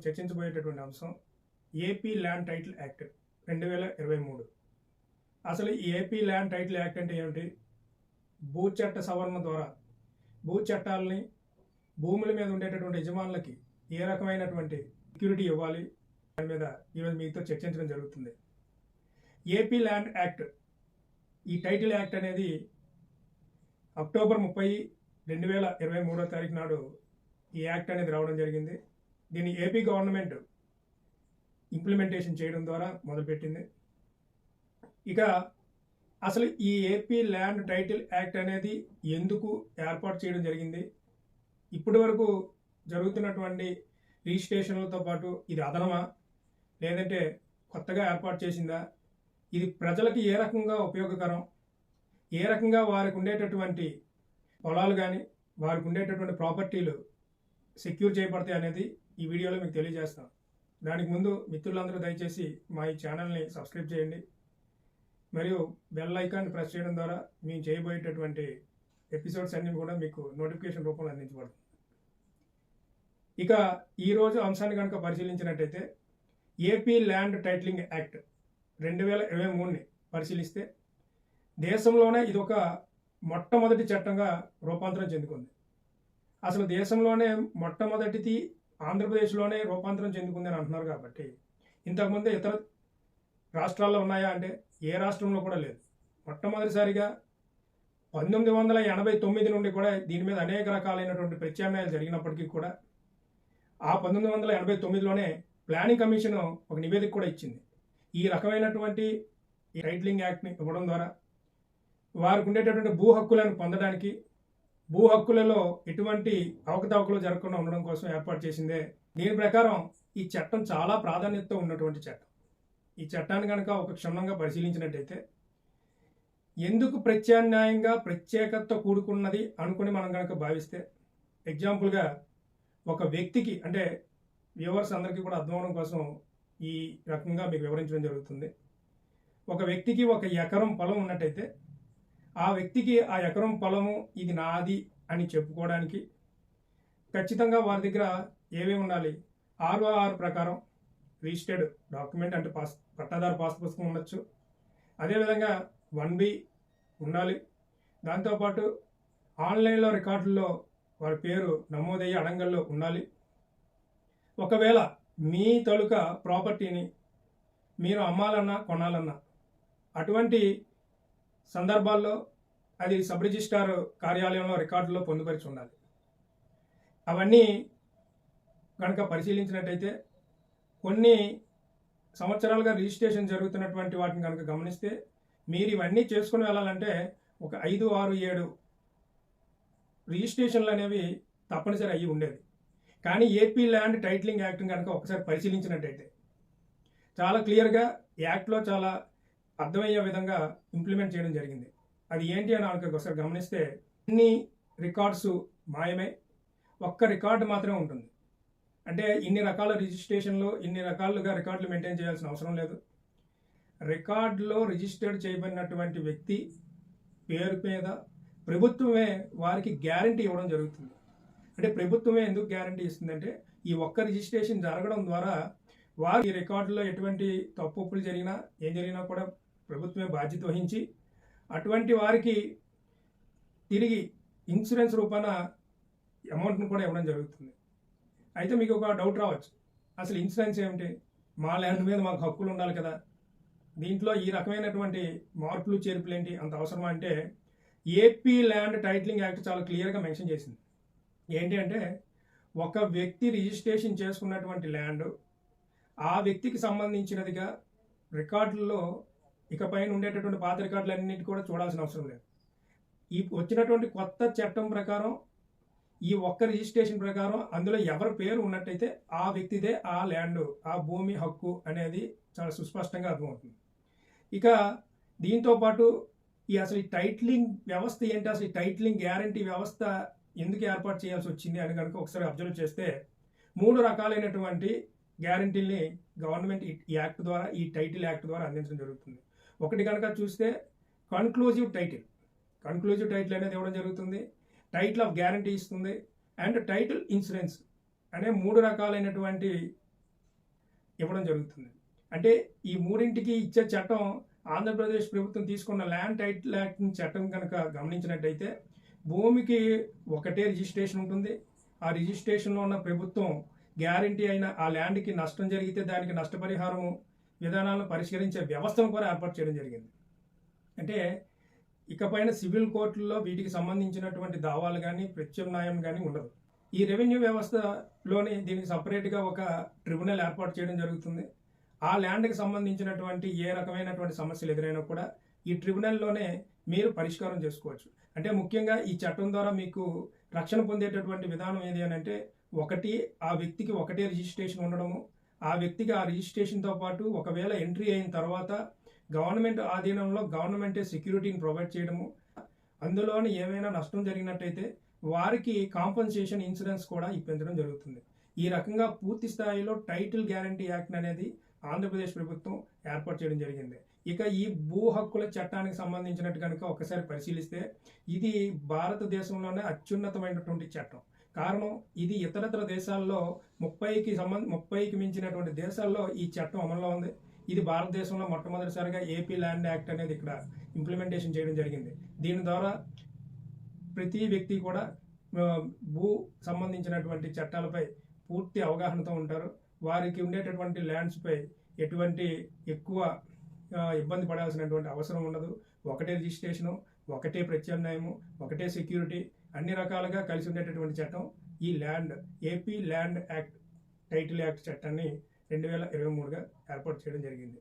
చర్చించబోయేటటువంటి అంశం AP land title act 2023. అసలు ఈ ఏపీ ల్యాండ్ టైటిల్ యాక్ట్ అంటే ఏమిటి? భూ చట్ట సవరణ ద్వారా భూ చట్టాలని భూముల మీద ఉండేటటువంటి యజమానులకి ఏ రకమైనటువంటి సెక్యూరిటీ ఇవ్వాలి దాని మీద ఈరోజు మీతో చర్చించడం జరుగుతుంది. ఏపీ ల్యాండ్ యాక్ట్, ఈ టైటిల్ యాక్ట్ అనేది అక్టోబర్ 30, 2023 నాడు ఈ యాక్ట్ అనేది రావడం జరిగింది. దీన్ని ఏపీ గవర్నమెంట్ ఇంప్లిమెంటేషన్ చేయడం ద్వారా మొదలుపెట్టింది. ఇక అసలు ఈ ఏపీ ల్యాండ్ టైటిల్ యాక్ట్ అనేది ఎందుకు ఏర్పాటు చేయడం జరిగింది? ఇప్పటి వరకు జరుగుతున్నటువంటి రిజిస్ట్రేషన్లతో పాటు ఇది అదనమా, లేదంటే కొత్తగా ఏర్పాటు చేసిందా? ఇది ప్రజలకి ఏ రకంగా ఉపయోగకరం, ఏ రకంగా వారికి ఉండేటటువంటి పొలాలు కానీ వారికి ఉండేటటువంటి ప్రాపర్టీలు సెక్యూర్ చేయబడతాయి అనేది ఈ వీడియోలో మీకు తెలియజేస్తాం. దానికి ముందు మిత్రులందరూ దయచేసి మా ఈ ఛానల్ని సబ్స్క్రైబ్ చేయండి, మరియు బెల్ ఐకాన్ ప్రెస్ చేయడం ద్వారా మేము చేయబోయేటటువంటి ఎపిసోడ్స్ అన్నీ కూడా మీకు నోటిఫికేషన్ రూపంలో అందించబడుతుంది. ఇక ఈరోజు అంశాన్ని కనుక పరిశీలించినట్టయితే ఏపీ ల్యాండ్ టైటిలింగ్ యాక్ట్ 2023ని పరిశీలిస్తే దేశంలోనే ఇదొక మొట్టమొదటి చట్టంగా రూపాంతరం చెందుకుంది. అసలు దేశంలోనే మొట్టమొదటిది ఆంధ్రప్రదేశ్లోనే రూపాంతరం చెందుకుంది అని అంటున్నారు. కాబట్టి ఇంతకుముందే ఇతర రాష్ట్రాల్లో ఉన్నాయా అంటే ఏ రాష్ట్రంలో కూడా లేదు. మొట్టమొదటిసారిగా 1989 నుండి కూడా దీని మీద అనేక రకాలైనటువంటి ప్రత్యామ్నాయాలు జరిగినప్పటికీ కూడా ఆ 1989లోనే ప్లానింగ్ కమిషన్ ఒక నివేదిక కూడా ఇచ్చింది. ఈ రకమైనటువంటి టైటిలింగ్ యాక్ట్ని ఇవ్వడం ద్వారా వారికి ఉండేటటువంటి భూ హక్కులను పొందడానికి, భూ హక్కులలో ఎటువంటి అవకతవకలు జరగకుండా ఉండడం కోసం ఏర్పాటు చేసిందే. దీని ప్రకారం ఈ చట్టం చాలా ప్రాధాన్యతతో ఉన్నటువంటి చట్టం. ఈ చట్టాన్ని కనుక ఒక క్షుణ్ణంగా పరిశీలించినట్టయితే ఎందుకు ప్రత్యామ్నాయంగా ప్రత్యేకతతో కూడుకున్నది అనుకుని మనం కనుక భావిస్తే, ఎగ్జాంపుల్గా ఒక వ్యక్తికి, అంటే వ్యూవర్స్ అందరికీ కూడా అర్థం అవడం కోసం ఈ రకంగా మీకు వివరించడం జరుగుతుంది. ఒక వ్యక్తికి 1 ఎకరం పొలం ఉన్నట్టయితే ఆ వ్యక్తికి ఆ ఎకరం పొలము ఇది నాది అని చెప్పుకోవడానికి ఖచ్చితంగా వారి దగ్గర ఏమేమి ఉండాలి? 6 ప్రకారం రిజిస్టర్డ్ డాక్యుమెంట్, అంటే పట్టాదారు పాస్ పుస్తకం ఉండొచ్చు. అదేవిధంగా 1B ఉండాలి. దాంతోపాటు ఆన్లైన్లో రికార్డుల్లో వారి పేరు నమోదయ్యే అడంగల్లో ఉండాలి. ఒకవేళ మీ తాలూకా ప్రాపర్టీని మీరు అమ్మాలన్నా కొనాలన్నా అటువంటి సందర్భాల్లో అది సబ్ రిజిస్ట్రార్ కార్యాలయంలో రికార్డులో పొందుపరిచి ఉండాలి. అవన్నీ కనుక పరిశీలించినట్టయితే కొన్ని సంవత్సరాలుగా రిజిస్ట్రేషన్ జరుగుతున్నటువంటి వాటిని కనుక గమనిస్తే మీరు ఇవన్నీ చేసుకుని వెళ్ళాలంటే ఒక 5, 6, 7 రిజిస్ట్రేషన్లు అనేవి తప్పనిసరి అయ్యి ఉండేది. కానీ ఏపీ ల్యాండ్ టైటిలింగ్ యాక్ట్ని కనుక ఒకసారి పరిశీలించినట్టయితే చాలా క్లియర్గా యాక్ట్లో చాలా అర్థమయ్యే విధంగా ఇంప్లిమెంట్ చేయడం జరిగింది. అది ఏంటి అని ఒకసారి గమనిస్తే అన్ని రికార్డ్స్ మాయమే, ఒక్క రికార్డు మాత్రమే ఉంటుంది. అంటే ఇన్ని రకాల రిజిస్ట్రేషన్లు, ఇన్ని రకాలుగా రికార్డులు మెయింటైన్ చేయాల్సిన అవసరం లేదు. రికార్డులో రిజిస్టర్డ్ చేయబడినటువంటి వ్యక్తి పేరు మీద ప్రభుత్వమే వారికి గ్యారంటీ ఇవ్వడం జరుగుతుంది. అంటే ప్రభుత్వమే ఎందుకు గ్యారంటీ ఇస్తుందంటే ఈ ఒక్క రిజిస్ట్రేషన్ జరగడం ద్వారా వారి రికార్డులో ఎటువంటి తప్పులు జరిగినా ఏం జరిగినా కూడా ప్రభుత్వమే బాధ్యత వహించి అటువంటి వారికి తిరిగి ఇన్సూరెన్స్ రూపాన అమౌంట్ను కూడా ఇవ్వడం జరుగుతుంది. అయితే మీకు ఒక డౌట్ రావచ్చు, అసలు ఇన్సూరెన్స్ ఏమిటి? మా ల్యాండ్ మీద మాకు హక్కులు ఉండాలి కదా, దీంట్లో ఈ రకమైనటువంటి మార్పులు చేర్పులు ఏంటి, అంత అవసరమా అంటే ఏపీ ల్యాండ్ టైటిలింగ్ యాక్ట్ చాలా క్లియర్గా మెన్షన్ చేసింది. ఏంటి అంటే ఒక వ్యక్తి రిజిస్ట్రేషన్ చేసుకున్నటువంటి ల్యాండ్ ఆ వ్యక్తికి సంబంధించినదిగా రికార్డుల్లో ఇకపైన ఉండేటటువంటి పాత రికార్డులన్నింటి కూడా చూడాల్సిన అవసరం లేదు. ఈ వచ్చినటువంటి కొత్త చట్టం ప్రకారం ఈ ఒక్క రిజిస్ట్రేషన్ ప్రకారం అందులో ఎవరి పేరు ఉన్నట్టయితే ఆ వ్యక్తిదే ఆ ల్యాండ్, ఆ భూమి హక్కు అనేది చాలా సుస్పష్టంగా అర్థమవుతుంది. ఇక దీంతో పాటు అసలు ఈ టైటిలింగ్ వ్యవస్థ ఏంటి, అసలు ఈ టైటిలింగ్ గ్యారంటీ వ్యవస్థ ఎందుకు ఏర్పాటు చేయాల్సి వచ్చింది అని కనుక ఒకసారి అబ్జర్వ్ చేస్తే 3 రకాలైనటువంటి గ్యారంటీల్ని గవర్నమెంట్ ఈ యాక్ట్ ద్వారా, ఈ టైటిల్ యాక్ట్ ద్వారా అందించడం జరుగుతుంది. ఒకటి కనుక చూస్తే కన్క్లూజివ్ టైటిల్ అనేది ఇవ్వడం జరుగుతుంది. టైటిల్ ఆఫ్ గ్యారంటీ ఇస్తుంది, అండ్ టైటిల్ ఇన్సూరెన్స్ అనే 3 రకాలైనటువంటి ఇవ్వడం జరుగుతుంది. అంటే ఈ మూడింటికి ఇచ్చే చట్టం ఆంధ్రప్రదేశ్ ప్రభుత్వం తీసుకున్న ల్యాండ్ టైటిల్ యాక్ట్ చట్టం కనుక గమనించినట్టయితే భూమికి ఒకటే రిజిస్ట్రేషన్ ఉంటుంది. ఆ రిజిస్ట్రేషన్లో ఉన్న ప్రభుత్వం గ్యారంటీ అయిన ఆ ల్యాండ్కి నష్టం జరిగితే దానికి నష్టపరిహారము విధానాలను పరిష్కరించే వ్యవస్థను కూడా ఏర్పాటు చేయడం జరిగింది. అంటే ఇకపైన సివిల్ కోర్టుల్లో వీటికి సంబంధించినటువంటి దావాలు కానీ ప్రత్యామ్నాయం కానీ ఉండదు. ఈ రెవెన్యూ వ్యవస్థలోని దీనికి సపరేట్గా ఒక ట్రిబ్యునల్ ఏర్పాటు చేయడం జరుగుతుంది. ఆ ల్యాండ్కి సంబంధించినటువంటి ఏ రకమైనటువంటి సమస్యలు ఎదురైనా కూడా ఈ ట్రిబ్యునల్లోనే మీరు పరిష్కారం చేసుకోవచ్చు. అంటే ముఖ్యంగా ఈ చట్టం ద్వారా మీకు రక్షణ పొందేటటువంటి విధానం ఏది అని అంటే, ఒకటి ఆ వ్యక్తికి ఒకటే రిజిస్ట్రేషన్ ఉండడము, ఆ వ్యక్తికి ఆ రిజిస్ట్రేషన్తో పాటు ఒకవేళ ఎంట్రీ అయిన తర్వాత గవర్నమెంట్ ఆధీనంలో గవర్నమెంటే సెక్యూరిటీని ప్రొవైడ్ చేయడము, అందులోని ఏమైనా నష్టం జరిగినట్టయితే వారికి కాంపన్సేషన్ ఇన్సూరెన్స్ కూడా ఇప్పించడం జరుగుతుంది. ఈ రకంగా పూర్తి స్థాయిలో టైటిల్ గ్యారంటీ యాక్ట్ అనేది ఆంధ్రప్రదేశ్ ప్రభుత్వం ఏర్పాటు చేయడం జరిగింది. ఇక ఈ భూ హక్కుల చట్టానికి సంబంధించినట్టు కనుక ఒకసారి పరిశీలిస్తే ఇది భారతదేశంలోనే అత్యున్నతమైనటువంటి చట్టం. కారణం ఇది ఇతరత్ర దేశాల్లో 30కి మించినటువంటి దేశాల్లో ఈ చట్టం అమల్లో ఉంది. ఇది భారతదేశంలో మొట్టమొదటిసారిగా ఏపీ ల్యాండ్ యాక్ట్ అనేది ఇక్కడ ఇంప్లిమెంటేషన్ చేయడం జరిగింది. దీని ద్వారా ప్రతి వ్యక్తి కూడా భూ సంబంధించినటువంటి చట్టాలపై పూర్తి అవగాహనతో ఉంటారు. వారికి ఉండేటటువంటి ల్యాండ్స్పై ఎటువంటి ఎక్కువ ఇబ్బంది పడాల్సినటువంటి అవసరం ఉండదు. ఒకటే రిజిస్ట్రేషను, ఒకటే ప్రత్యామ్నాయము, ఒకటే సెక్యూరిటీ, అన్ని రకాలుగా కలిసి ఉండేటటువంటి చట్టం ఈ AP land act title act చట్టాన్ని 2023గా ఏర్పాటు చేయడం జరిగింది.